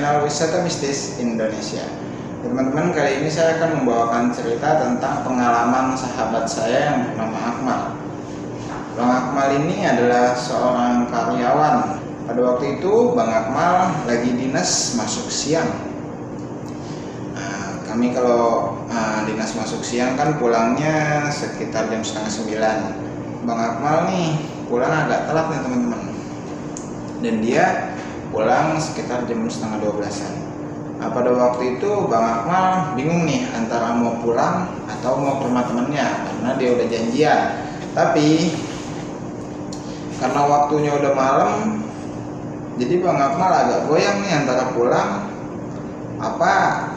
channel Wisata Mistis Indonesia. Teman-teman, kali ini saya akan membawakan cerita tentang pengalaman sahabat saya yang bernama Akmal. Bang Akmal ini adalah seorang karyawan. Pada waktu itu Bang Akmal lagi dinas masuk siang. Kami kalau dinas masuk siang kan pulangnya sekitar jam setengah 9. Bang Akmal nih pulang agak telat nih teman-teman, dan dia pulang sekitar jam setengah 12-an. Pada waktu itu Bang Akmal bingung nih antara mau pulang atau mau ke rumah temennya karena dia udah janjian. Tapi karena waktunya udah malam, jadi Bang Akmal agak goyang nih antara pulang apa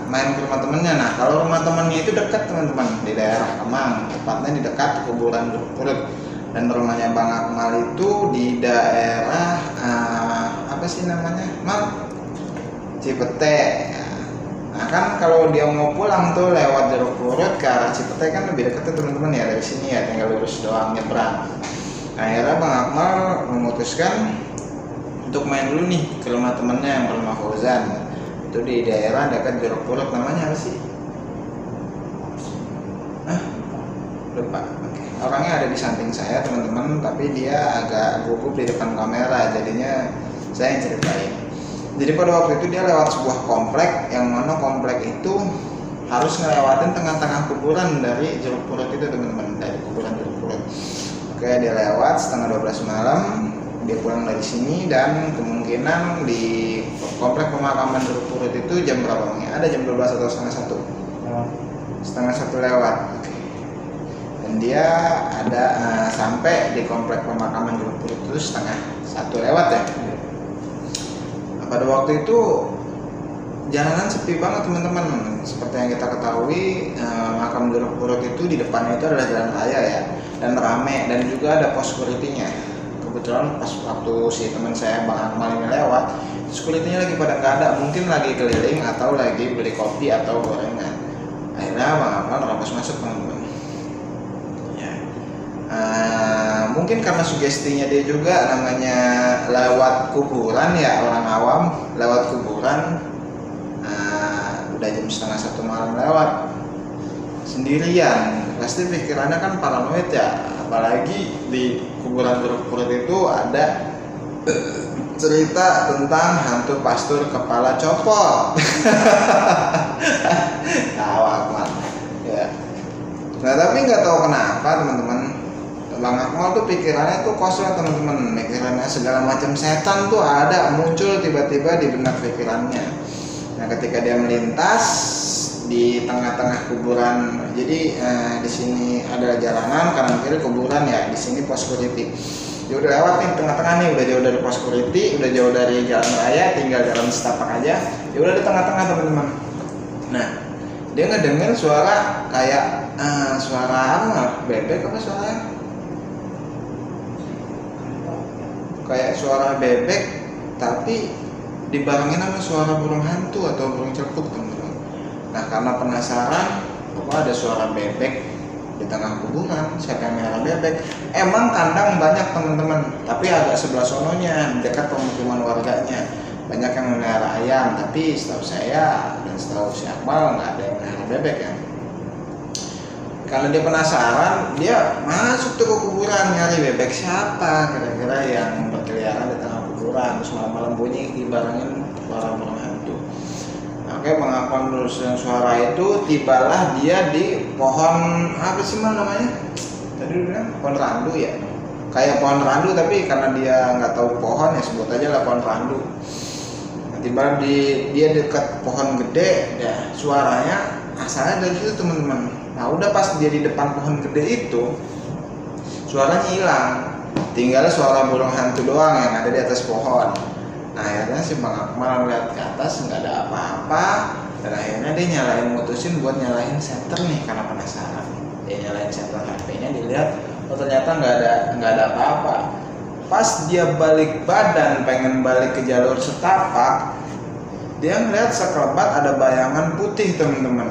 main ke rumah temennya. Nah, kalau rumah temennya itu dekat teman-teman, di daerah Kemang, tepatnya di dekat kuburan Jeruk. Dan rumahnya Bang Akmal itu di daerah apa sih namanya, Cipete. Nah kan kalau dia mau pulang tuh lewat Jeruk Purut ke arah Cipete kan lebih dekat tuh teman-teman ya, dari sini ya tinggal lurus doang nyebrang. Nah, akhirnya Bang Akmal memutuskan untuk main dulu nih ke rumah temennya yang bernama Fauzan. Itu di daerah dekat Jeruk Purut, namanya apa sih? Lupa. Orangnya ada di samping saya teman-teman, tapi dia agak gugup di depan kamera, jadinya saya yang ceritain. Jadi pada waktu itu dia lewat sebuah komplek, yang mana komplek itu harus ngelewatin tengah-tengah kuburan dari Jeruk Purut itu teman-teman, dari kuburan Jeruk Purut. Oke, dia lewat setengah 12 malam, dia pulang dari sini, dan kemungkinan di komplek pemakaman Jeruk Purut itu jam berapa bang? Ada jam 12 atau setengah 1? Setengah 1 lewat. Dan dia ada sampai di komplek pemakaman Jeruk Purut itu setengah 1 lewat ya. Pada waktu itu jalanan sepi banget teman-teman. Seperti yang kita ketahui, makam Jeruk Purut itu di depannya itu adalah jalan raya ya, dan rame, dan juga ada pos security-nya. Kebetulan pas waktu si teman saya Bang Akmal ini lewat, security-nya lagi pada nggak ada, mungkin lagi keliling atau lagi beli kopi atau gorengan. Akhirnya Bang Akmal terobos masuk teman-teman. Mungkin karena sugestinya dia juga, namanya lewat kuburan ya, orang awam lewat kuburan, udah jam setengah 1 malam lewat sendirian, pasti pikirannya kan paranoid ya. Apalagi di kuburan Jeruk Purut itu ada cerita tentang hantu pastur kepala copot. Tahu Akmal ya. Nah tapi nggak tahu kenapa teman-teman, Bang Akmal tuh pikirannya tuh kosong teman-teman, pikirannya segala macam setan tuh ada muncul tiba-tiba di benak pikirannya. Nah ketika dia melintas di tengah-tengah kuburan, jadi di sini ada jalanan kanan kiri kuburan ya, di sini pos security. Dia udah lewat nih tengah-tengah nih, udah jauh dari pos security, udah jauh dari jalan raya, tinggal jalan setapak aja. Dia udah di tengah-tengah teman-teman. Nah dia ngedenger suara kayak suara apa? Bebek apa suaranya? Kayak suara bebek, tapi dibarengin sama suara burung hantu atau burung celpuk teman-teman. Nah karena penasaran, kok ada suara bebek di tengah kuburan, siapa yang melihara bebek? Emang kandang banyak teman-teman, tapi agak sebelah sononya, dekat pemukiman warganya. Banyak yang melihara ayam, tapi setahu saya dan setahu si Akmal nggak ada yang melihara bebek ya. Karena dia penasaran, dia masuk tuh ke kuburan nyari bebek siapa kira-kira yang berkeliaran di tengah kuburan, terus malam-malam bunyi dibarengin suara burung hantu. Oke, Bang Akmal menelusuri suara itu, tibalah dia di pohon apa sih namanya? Tadi udah bilang pohon randu ya, kayak pohon randu tapi karena dia nggak tahu pohon ya sebut aja lah pohon randu. Nah, tiba dia dekat pohon gede, ya suaranya asalnya dari situ teman-teman. Nah udah pas dia di depan pohon gede itu, suaranya hilang, tinggal suara burung hantu doang yang ada di atas pohon. Nah akhirnya si Bang Akmal lihat ke atas nggak ada apa-apa, dan akhirnya dia mutusin buat nyalain senter nih karena penasaran. Dia nyalain senter HP-nya, dilihat oh ternyata nggak ada apa-apa. Pas dia balik badan pengen balik ke jalur setapak, dia ngeliat sekelebat ada bayangan putih teman-teman,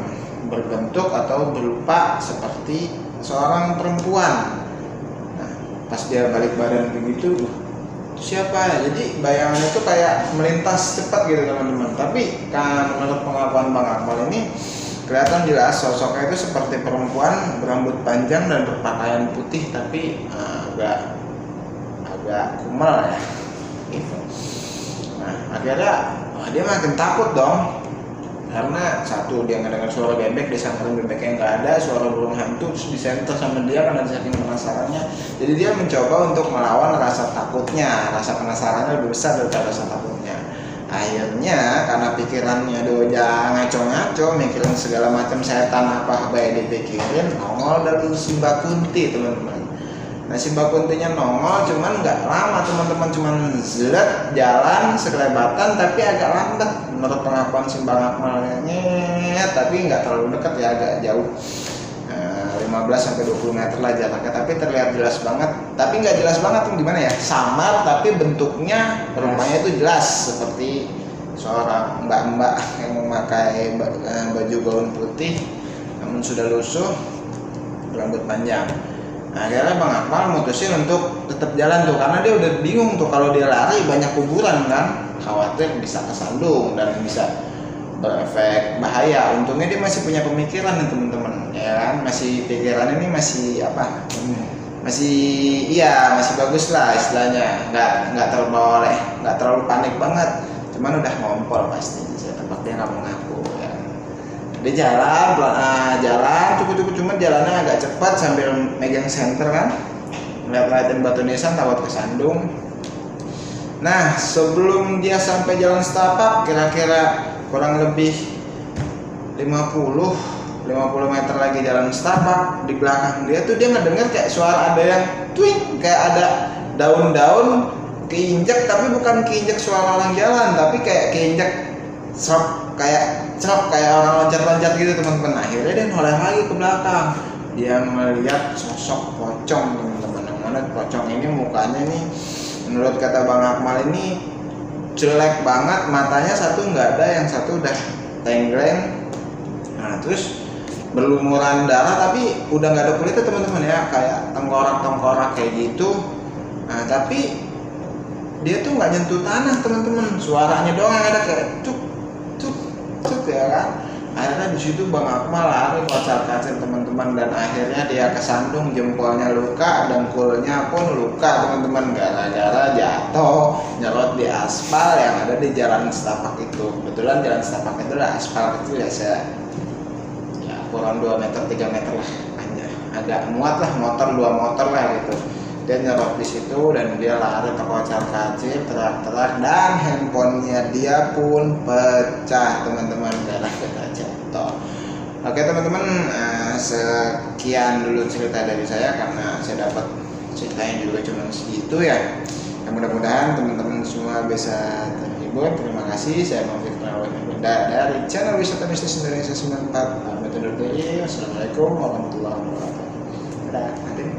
berbentuk atau berupa seperti seorang perempuan. Nah, pas dia balik badan begitu, siapa. Jadi bayangan itu kayak melintas cepat gitu teman-teman. Tapi kan menurut pengakuan Bang Akmal ini kelihatan jelas sosoknya itu seperti perempuan berambut panjang dan berpakaian putih, tapi agak kumal ya gitu. Nah akhirnya dia makin takut dong, karena satu dia ngedengar suara bebek, disangkain bebeknya nggak ada, suara burung hantu, terus disenter sama dia karena saking penasarannya. Jadi dia mencoba untuk melawan rasa takutnya, rasa penasarannya lebih besar daripada rasa takutnya. Akhirnya karena pikirannya udah ngaco-ngaco, mikirin segala macam setan apa baik dipikirin, nongol dari si Mbak Kunti teman-teman. Nah si Mbak Kuntinya nongol, cuman nggak lama teman-teman, cuman zelet jalan sekelebatan tapi agak lambat menurut pengakuan si Mbak Akmalnya, tapi nggak terlalu dekat ya, agak jauh, 15-20 meter lah jaraknya, tapi terlihat jelas banget. Tapi nggak jelas banget tuh gimana ya, samar tapi bentuknya rumahnya itu jelas seperti seorang mbak-mbak yang memakai baju gaun putih namun sudah lusuh, rambut panjang. Nah, akhirnya Bang Akmal mutusin untuk tetap jalan tuh, karena dia udah bingung tuh kalau dia lari banyak kuburan kan, khawatir bisa kesandung dan bisa berefek bahaya. Untungnya dia masih punya pemikiran nih teman-teman, ya kan, masih pikiran ini masih apa, masih bagus lah istilahnya, nggak terlalu panik banget, cuman udah ngompol pasti. Saya tebak dia nggak mau ngaku ya. Dia jalan cukup cuma jalannya agak cepat sambil megang senter kan, ngeliat-ngeliatin batu nisan takut kesandung. Nah sebelum dia sampai jalan setapak, kira-kira kurang lebih 50 meter lagi jalan setapak, di belakang dia tuh dia ngedenger kayak suara ada yang twing, kayak ada daun-daun keinjek, tapi bukan keinjek suara orang jalan, tapi kayak keinjek serap, kayak orang loncat-loncat gitu teman-teman. Akhirnya dia noleh lagi ke belakang, dia melihat sosok pocong teman-teman. Yang mana pocong ini mukanya nih menurut kata Bang Akmal ini jelek banget, matanya satu nggak ada, yang satu udah tenggleng. Nah terus berlumuran darah tapi udah nggak ada kulitnya teman-teman ya, kayak tengkorak kayak gitu. Nah tapi dia tuh nggak nyentuh tanah teman-teman, suaranya doang yang ada kayak cuk ya kan. Akhirnya di situ Bang Akmal lari kocar-kacir teman-teman, dan akhirnya dia kesandung, jempolnya luka, dengkulnya pun luka teman-teman, gara-gara jatuh nyerot di aspal yang ada di jalan setapak itu. Kebetulan jalan setapak itu ada aspal kecil ya, kurang 2 meter 3 meter lah, agak muat lah, motor 2 motor lah gitu. Dia nyerot di situ dan dia lari terkocar-kacir, teriak-teriak, dan handphonenya dia pun pecah teman-teman gara-gara jatuh. Oke teman-teman, sekian dulu cerita dari saya, karena saya dapat ceritanya juga cuma segitu ya. Mudah-mudahan teman-teman semua bisa terhibur. Terima kasih. Saya Maufik Bunda dari channel Wisata Mistis Indonesia 94. Assalamualaikum warahmatullahi wabarakatuh. Dadah.